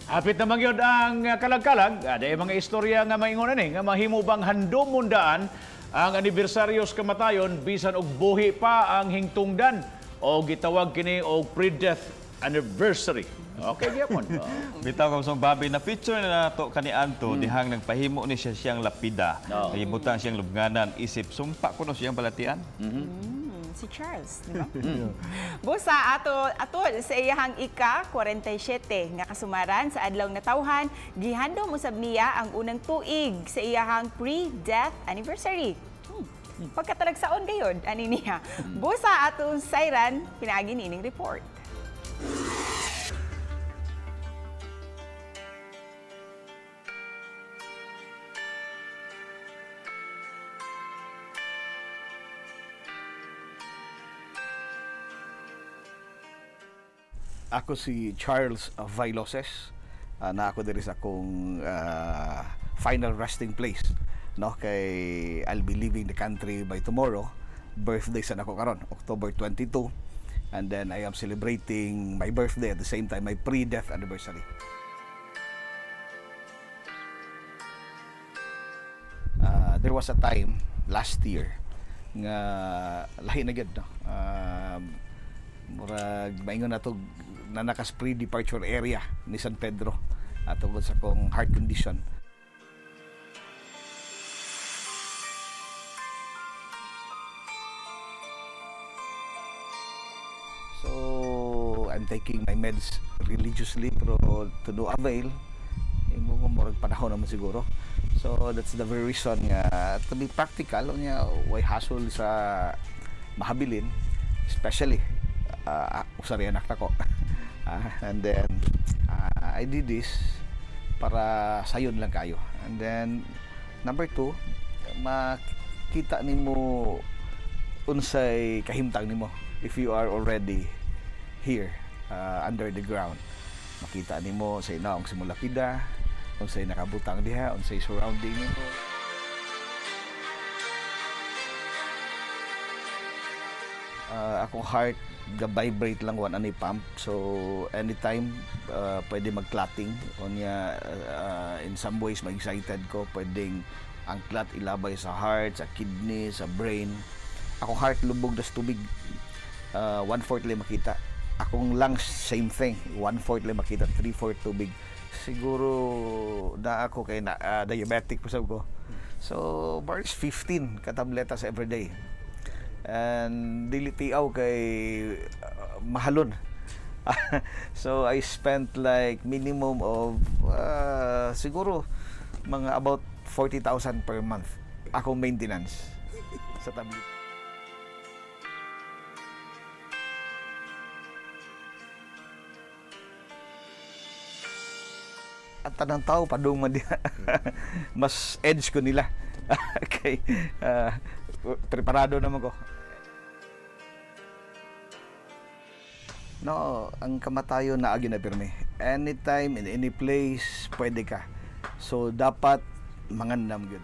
Hapit naman yun ang kalag-kalag. Ada mga istorya nga maingon ani nga mahimo bang handom mundaan ang anibersaryo sa kamatayon bisan og buhi pa ang hingtungdan o gitawag kini og pre-death anniversary. Okay, gyapon. Bitaw ka sa babi na picture na nato kaniadto dihang nagpahimo ni siya siyang lapida. Kalibutan siyang lubnganan isip sumpa kuno siyang balatian. Si Charles, di ba? Busa atol sa iyahang ika-47 nga kasumaran sa adlaw na tawhan, gihandom usab niya ang unang tuig sa iyahang pre-death anniversary. Pagkatalagsaon gayod ani niya. Busa atong sayran pinaagi nining report. Ako si Charles Vailoses, na ako diri sa akong final resting place, no, kay I'll be leaving the country by tomorrow. Birthday sa nako karon, October 22, and then I am celebrating my birthday at the same time my pre-death anniversary. There was a time last year nga lahi na gyud, no. Murag maingon nato na nakas pre-departure area ni San Pedro tungod sa kong heart condition. So I'm taking my meds religiously pero to no avail. Imo ko murag panahon naman siguro. So that's the very reason nga to be practical nya why hassle sa mahabilin, especially usari anak nako. And then I did this para sayon lang kayo. And then number 2, makita nimo unsay kahimtang nimo if you are already here under the ground. Makita nimo sa inaong simulapida, unsay nakabutang diha, unsay surrounding nimo. Akong heart ga-vibrate lang one ani pump, so anytime pwede mag-clotting onya. In some ways ma-excited ko pwedeng ang clot ilabay sa heart, sa kidney, sa brain. Akong heart lubog das tubig, 1/4 lang makita. Akong lungs same thing, 1/4 lang makita, 3/4 tubig. Siguro na ako kay diabetic po sab ko, so bars 15 ka tabletas every day. And dili tiaw kay mahalon. So I spent like minimum of siguro mga about 40,000 per month akong maintenance sa tablet. At tanang tao padung man diha. Mas edge ko nila. Okay. Preparado naman ko. No, ang kamatayon na agi na pirmi. Anytime, in any place, pwede ka. So, dapat mangandam gyud.